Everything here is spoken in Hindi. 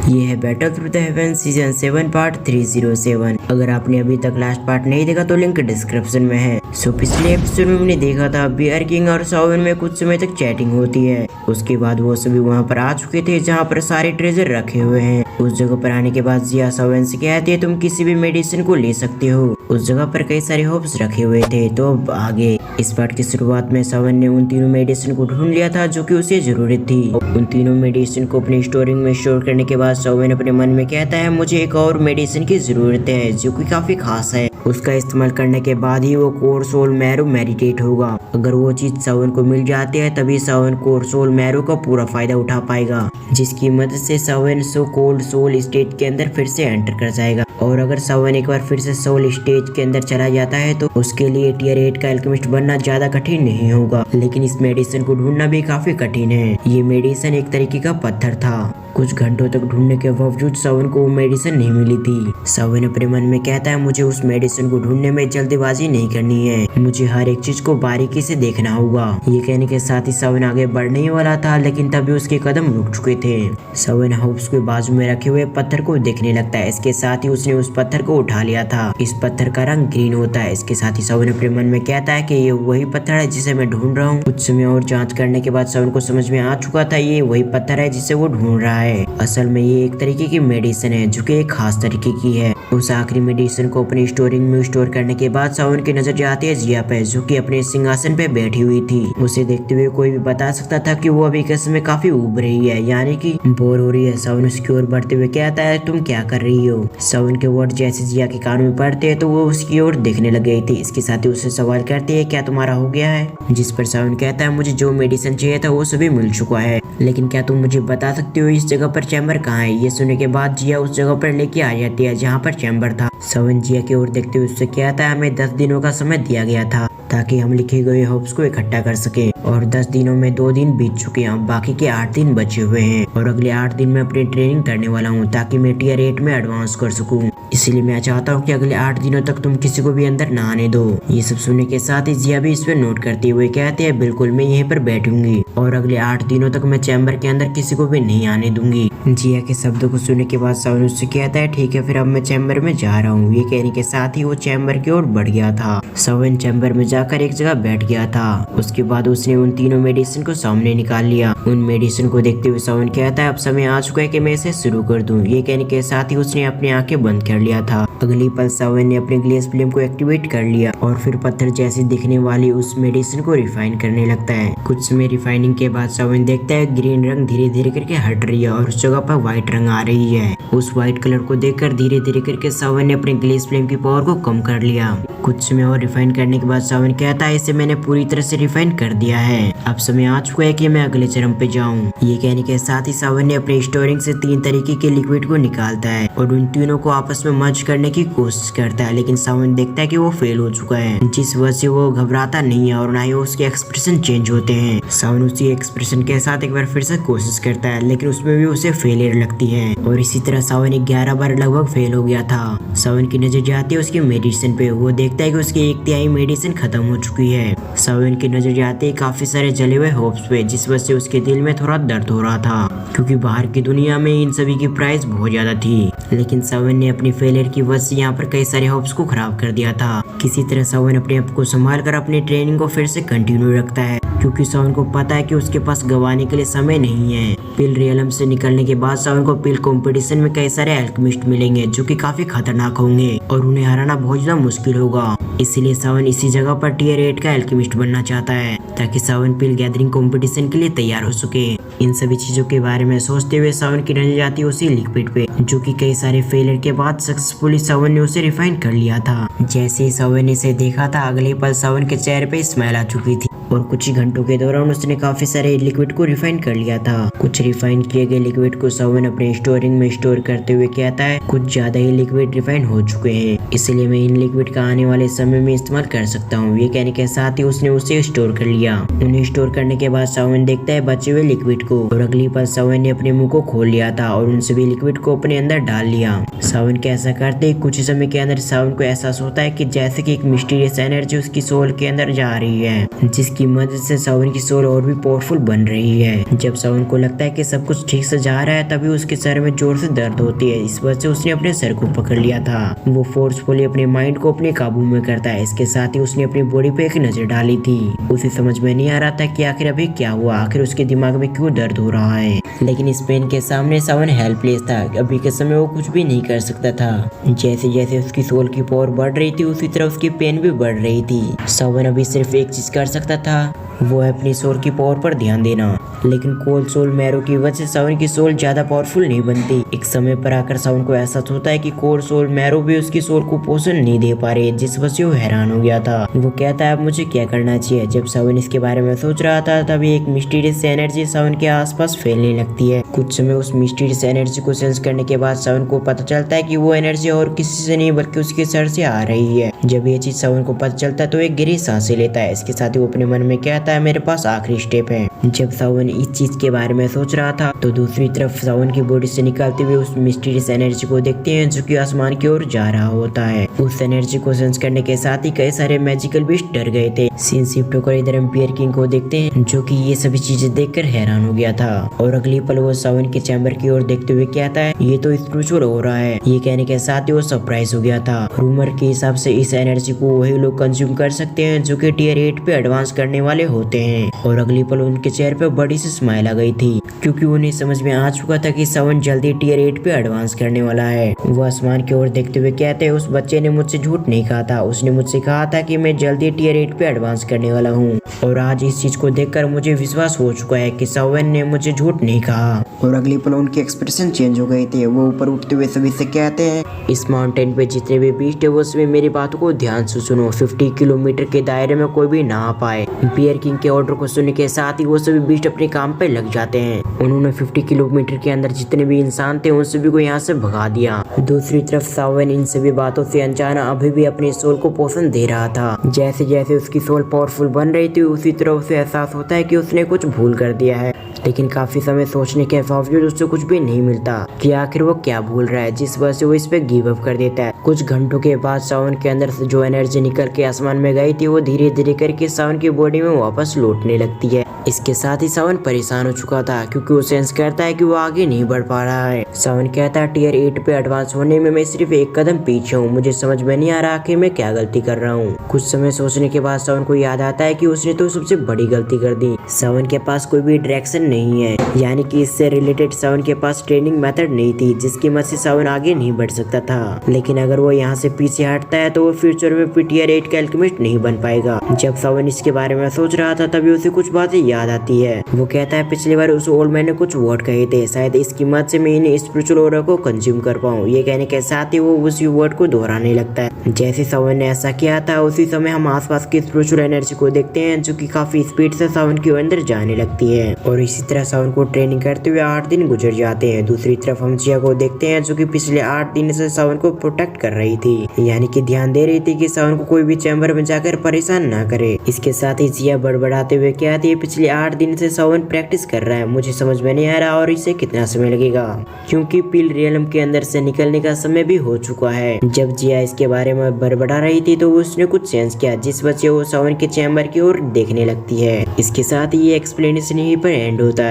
ये है battle through the haven season 7 part 307। अगर आपने अभी तक लास्ट पार्ट नहीं देखा तो लिंक डिस्क्रिप्शन में है। सो पिछले एपिसोड में हमने देखा था बियर किंग और सावन में कुछ समय तक चैटिंग होती है। उसके बाद वो सभी वहाँ पर आ चुके थे जहाँ पर सारे ट्रेजर रखे हुए हैं। उस जगह पर आने के बाद जिया सावन से कहती है तुम किसी भी मेडिसिन को ले सकते हो। उस जगह पर कई सारे होप्स रखे हुए थे। तो अब आगे इस पार्ट की शुरुआत में सावन ने उन तीनों मेडिसिन को ढूंढ लिया था जो कि उसे जरूरत थी। उन तीनों मेडिसिन को अपनी स्टोरिंग में स्टोर करने के बाद सावन अपने मन में कहता है मुझे एक और मेडिसिन की जरूरत है जो कि काफी खास है। उसका इस्तेमाल करने के बाद ही वो कोर सोल मैरो मेडिटेट होगा। अगर वो चीज सावन को मिल जाती है तभी सावन कोर सोल मैरो का पूरा फायदा उठा पाएगा, जिसकी मदद से सावन कोल्ड सोल स्टेट के अंदर फिर से एंटर कर जाएगा। और अगर सावन एक बार फिर से सोल स्टेज के अंदर चला जाता है तो उसके लिए टियर 8 का एल्केमिस्ट बनना ज्यादा कठिन नहीं होगा। लेकिन इस मेडिसिन को ढूंढना भी काफी कठिन है। ये मेडिसिन एक तरीके का पत्थर था। कुछ घंटों तक ढूंढने के बावजूद सावन को वो मेडिसिन नहीं मिली थी। सावन अपने मन में कहता है मुझे उस मेडिसिन को ढूंढने में जल्दीबाजी नहीं करनी है, मुझे हर एक चीज को बारीकी से देखना होगा। ये कहने के साथ ही सावन आगे बढ़ने ही वाला था, लेकिन तभी उसके कदम रुक चुके थे। सावन होप्स के बाजू में रखे हुए पत्थर को देखने लगता है। इसके साथ ही उसने उस पत्थर को उठा लिया था। इस पत्थर का रंग ग्रीन होता है। इसके साथ ही सावन अपने मन में कहता है कि ये वही पत्थर है जिसे मैं ढूंढ रहा हूँ। कुछ समय और जांच करने के बाद सावन को समझ में आ चुका था ये वही पत्थर है जिसे वो ढूंढ रहा है। असल में ये एक तरीके की मेडिसिन है जो कि एक खास तरीके की है। उस आखिरी मेडिसिन को अपनी स्टोरिंग में स्टोर करने के बाद सावन की नजर जाती है जिया पे, जो कि अपने सिंहासन पे बैठी हुई थी। उसे देखते हुए कोई भी बता सकता था कि वो अभी के समय काफी उब रही है, यानी कि बोर हो रही है। सावन उसकी ओर बढ़ते हुए कहता है तुम क्या कर रही हो। सावन के वर्ड जैसे जिया के कान में पड़ते हैं तो वो उसकी ओर देखने लग गई थी। इसके साथ ही उससे सवाल करती है क्या तुम्हारा हो गया है, जिस पर सावन कहता है मुझे जो मेडिसिन चाहिए था वो सभी मिल चुका है, लेकिन क्या तुम मुझे बता सकते हो इस जगह पर चैम्बर कहाँ है। ये सुनने के बाद जिया उस जगह पर लेके आ जाती है जहाँ पर चैम्बर था। सावन जिया की ओर देखते हुए उससे कहता है हमें 10 दिनों का समय दिया गया था ताकि हम लिखे गए होप्स को इकट्ठा कर सके, और 10 दिनों में 2 दिन बीत चुके हैं। बाकी के 8 दिन बचे हुए हैं और अगले 8 दिन में अपनी ट्रेनिंग करने वाला हूँ ताकि मैं टियर 8 में एडवांस कर सकूँ। इसलिए मैं चाहता हूँ कि अगले 8 दिनों तक तुम किसी को भी अंदर न आने दो। ये सब सुनने के साथ ही जिया भी इस पर नोट करते हुए कहते हैं बिल्कुल मैं यहीं पर बैठूंगी और अगले 8 दिनों तक मैं चैम्बर के अंदर किसी को भी नहीं आने दूंगी। जिया के शब्दों को सुनने के बाद सावन उससे कहता है ठीक है फिर अब मैं चैम्बर में जा रहा हूँ। ये कहने के साथ ही वो चैम्बर की ओर बढ़ गया था। सावन चैम्बर में जाकर एक जगह बैठ गया था। उसके बाद उसने उन तीनों मेडिसिन को सामने निकाल लिया। उन मेडिसिन को देखते हुए सावन कहता है अब समय आ चुका है कि मैं इसे शुरू कर दूं। ये कहने के साथ ही उसने अपनी आंखें बंद कर लिया था। अगली पल सावन ने अपने ग्लेस फ्लेम को एक्टिवेट कर लिया और फिर पत्थर जैसी दिखने वाली उस मेडिसिन को रिफाइन करने लगता है। कुछ समय रिफाइनिंग के बाद सावन देखता है ग्रीन रंग धीरे धीरे करके हट रही है और उस जगह पर व्हाइट रंग आ रही है। उस व्हाइट कलर को देखकर धीरे धीरे करके सावन ने अपने ग्लेस फ्लेम की पावर को कम कर लिया। कुछ समय और रिफाइन करने के बाद सावन कहता है इसे मैंने पूरी तरह से रिफाइन कर दिया है, अब समय आ चुका है कि मैं अगले चरम पे जाऊं। ये कहने के साथ ही सावन ने अपने स्टोरिंग से 3 तरीके के लिक्विड को निकालता है और उन तीनों को आपस में मर्ज करने की कोशिश करता है, लेकिन सावन देखता है कि वो फेल हो चुका है, जिस वजह से वो घबराता नहीं है और ना ही उसके एक्सप्रेशन चेंज होते हैं। सावन उसी एक्सप्रेशन के साथ एक बार फिर से कोशिश करता है, लेकिन उसमें भी उसे फेलियर लगती है और इसी तरह सावन 11 बार लगभग फेल हो गया था। सावन की नजर जाती है उसके मेडिसिन पे। वो देखता है कि उसकी 1/3 मेडिसिन खत्म हो चुकी है। सावन की नजर जाती है काफी सारे जले हुए होप्स पे, जिस वजह से उसके दिल में थोड़ा दर्द हो रहा था क्योंकि बाहर की दुनिया में इन सभी की प्राइस बहुत ज्यादा थी। लेकिन सावन ने अपनी फेलियर की वजह से यहाँ पर कई सारे होप्स को खराब कर दिया था। किसी तरह सावन अपने आप को संभाल कर अपनी ट्रेनिंग को फिर से कंटिन्यू रखता है क्योंकि सावन को पता है कि उसके पास गंवाने के लिए समय नहीं है। पिल रियलम से निकलने के बाद सावन को पिल कंपटीशन में कई सारे एल्केमिस्ट मिलेंगे जो कि काफी खतरनाक होंगे और उन्हें हराना बहुत ज्यादा मुश्किल होगा। इसीलिए सावन इसी जगह पर टियर 8 का एल्केमिस्ट बनना चाहता है ताकि सावन पिल गैदरिंग कंपटीशन के लिए तैयार हो सके। इन सभी चीजों के बारे में सोचते हुए सावन की नजर जाती है उसी लिक्विड पे, जो कि कई सारे फेलियर के बाद सक्सेसफुली सावन ने उसे रिफाइन कर लिया था। जैसे ही सावन ने इसे देखा था अगले पल सावन के चेहरे पे स्माइल आ चुकी थी और कुछ ही घंटों के दौरान उसने काफी सारे लिक्विड को रिफाइन कर लिया था। कुछ रिफाइन किए गए लिक्विड को सावन अपने स्टोरिंग में स्टोर करते हुए कहता है कुछ ज्यादा ही लिक्विड रिफाइन हो चुके हैं, इसलिए मैं इन लिक्विड का आने वाले समय में इस्तेमाल कर सकता हूँ। ये कहने के साथ ही उसने उसे स्टोर कर लिया। उन्हें स्टोर करने के बाद सावन देखता है बचे हुए लिक्विड को और अगली पल सावन ने अपने मुंह को खोल लिया था और उन सभी लिक्विड को अपने अंदर डाल लिया। सावन के ऐसा करते ही कुछ ही समय के अंदर सावन को एहसास होता है कि जैसे कि एक मिस्टीरियस एनर्जी उसकी सोल के अंदर जा रही है, जिसकी जिसकी मदद से सावन की सोल और भी पावरफुल बन रही है। जब सावन को लगता है कि सब कुछ ठीक से जा रहा है तभी उसके सर में जोर से दर्द होती है। इस वजह से उसने अपने सर को पकड़ लिया था। वो फोर्सफुली अपने माइंड को अपने काबू में करता है। इसके साथ ही उसने अपनी बॉडी पे एक नजर डाली थी। उसे समझ में नहीं आ रहा था कि आखिर अभी क्या हुआ, आखिर उसके दिमाग में क्यों दर्द हो रहा है। लेकिन इस पेन के सामने सावन हेल्पलेस था। अभी के समय वो कुछ भी नहीं कर सकता था। जैसे जैसे उसकी सोल की पावर बढ़ रही थी उसी तरह उसकी पेन भी बढ़ रही थी। सावन अभी सिर्फ एक चीज कर सकता था, वो है अपनी सोल की पावर पर ध्यान देना। लेकिन कोल सोल मैरो की वजह से सावन की सोल ज्यादा पावरफुल नहीं बनती। एक समय पर आकर सावन को एहसास होता है कि कोल सोल मैरो भी उसकी सोल को पोषण नहीं दे पा रहे, जिस वजह से वो हैरान हो गया था। वो कहता है अब मुझे क्या करना चाहिए। जब सावन इसके बारे में सोच रहा था तभी एक मिस्टीरियस एनर्जी सावन के आसपास फैलने लगती है। कुछ समय उस मिस्टीरियस एनर्जी को सेंस करने के बाद सावन को पता चलता है कि वो एनर्जी और किसी से नहीं बल्कि उसके सर से आ रही है। जब ये चीज सावन को पता चलता है तो एक गहरी सांसें लेता है। इसके साथ ही वो अपने मन में कहता है मेरे पास आखिरी स्टेप है। जब सावन इस चीज के बारे में सोच रहा था तो दूसरी तरफ सावन की बॉडी से निकलते हुए उस मिस्टीरियस एनर्जी को देखते हैं जो कि आसमान की ओर जा रहा होता है। उस एनर्जी को सेंस करने के साथ ही कई सारे मैजिकल बीस्ट डर गए थे। सीन शिफ्ट होकर इधर हम बियर किंग को देखते हैं जो कि ये सभी चीजें देखकर हैरान हो गया था। और अगली पल वो सावन के चैम्बर की ओर देखते हुए कहता है ये तो स्पिरिचुअल हो रहा है। ये कहने के साथ ही वो सरप्राइज हो गया था। रूमर के हिसाब से इस एनर्जी को वही लोग कंज्यूम कर सकते हैं जो कि टियर 8 पे एडवांस करने वाले होते हैं। और अगली पल उनके चेहरे पे बड़ी सी स्माइल आ गई थी क्योंकि उन्हें समझ में आ चुका था कि सावन जल्दी टियर 8 पे एडवांस करने वाला है। वो आसमान की ओर देखते हुए कहते हैं उस बच्चे ने मुझसे झूठ नहीं कहा था। उसने मुझसे कहा था कि मैं जल्दी टियर 8 पे एडवांस करने वाला हूँ। और आज इस चीज को देखकर मुझे विश्वास हो चुका है कि सावन ने मुझे झूठ नहीं कहा। और अगली पल उनके एक्सप्रेशन चेंज हो गए थे। वो ऊपर उठते हुए सभी से कहते हैं इस माउंटेन पे जितने भी बीस्ट है वो सभी मेरी बातों को ध्यान से सुनो। 50 किलोमीटर के दायरे में कोई भी ना आ पाए। बियर किंग के ऑर्डर को सुनने के साथ ही वो सभी बीस्ट अपने काम पे लग जाते हैं। उन्होंने 50 किलोमीटर के अंदर जितने भी इंसान थे उन सभी को यहाँ से भगा दिया। दूसरी तरफ सावन इन सभी बातों से अनजान अभी भी अपनी सोल को पोषण दे रहा था। जैसे जैसे उसकी सोल पावरफुल बन रही थी उसी तरह उसे एहसास होता है कि उसने कुछ भूल कर दिया है। लेकिन काफी समय सोचने के बावजूद उससे कुछ भी नहीं मिलता कि आखिर वो क्या भूल रहा है, जिस वजह से वो इस पे गिव अप कर देता है। कुछ घंटों के बाद सावन के अंदर से जो एनर्जी निकल के आसमान में गई थी वो धीरे धीरे करके सावन की बॉडी में वापस लौटने लगती है। इसके साथ ही सावन परेशान हो चुका था क्योंकि वो सेंस करता है कि वो आगे नहीं बढ़ पा रहा है। सावन कहता है टियर 8 पे एडवांस होने में मैं सिर्फ एक कदम पीछे हूँ। मुझे समझ में नहीं आ रहा कि मैं क्या गलती कर रहा हूँ। कुछ समय सोचने के बाद सावन को याद आता है कि उसने तो सबसे बड़ी गलती कर दी। सावन के पास कोई भी डायरेक्शन नहीं है, यानी कि इससे रिलेटेड सावन के पास ट्रेनिंग मेथड नहीं थी जिसकी मदद से सावन आगे नहीं बढ़ सकता था। लेकिन अगर वो यहाँ से पीछे हटता है तो वो फ्यूचर में टियर 8 का अल्केमिस्ट नहीं बन पाएगा। जब सावन इसके बारे में सोच रहा था तभी उसे कुछ बातें याद आती है। वो कहता है पिछली बार उस ओल्ड मैन ने कुछ वर्ड कहे थे, शायद इसकी मदद से मैं इन स्पिरिचुअल ऑरा को कंज्यूम कर पाऊँ। ये कहने के साथ ही वो उसी वर्ड को दोहराने लगता है। जैसे सावन ने ऐसा किया था उसी समय हम आसपास की स्पिरिचुअल एनर्जी को देखते हैं जो कि काफी स्पीड से सावन के अंदर जाने लगती है। और इसी तरह सावन को ट्रेनिंग करते हुए 8 दिन गुजर जाते हैं। दूसरी तरफ हम जिया को देखते हैं जो कि पिछले 8 दिन से सावन को प्रोटेक्ट कर रही थी, यानी कि ध्यान दे रही थी कि सावन को कोई भी चैम्बर में जाकर परेशान ना करे। इसके साथ ही जिया बड़बड़ाते हुए कहती है पिछले 8 दिन से सावन प्रैक्टिस कर रहा है, मुझे समझ में नहीं आ रहा और इसे कितना समय लगेगा क्योंकि पिल रियलम के अंदर से निकलने का समय भी हो चुका है। जब जिया इसके बारे में बड़बड़ा रही थी तो उसने कुछ सेंस किया जिस वजह से वो सावन के चैम्बर की ओर देखने लगती है। इसके साथ ही ये एक्सप्लेनेशन यहीं पर एंड होता है।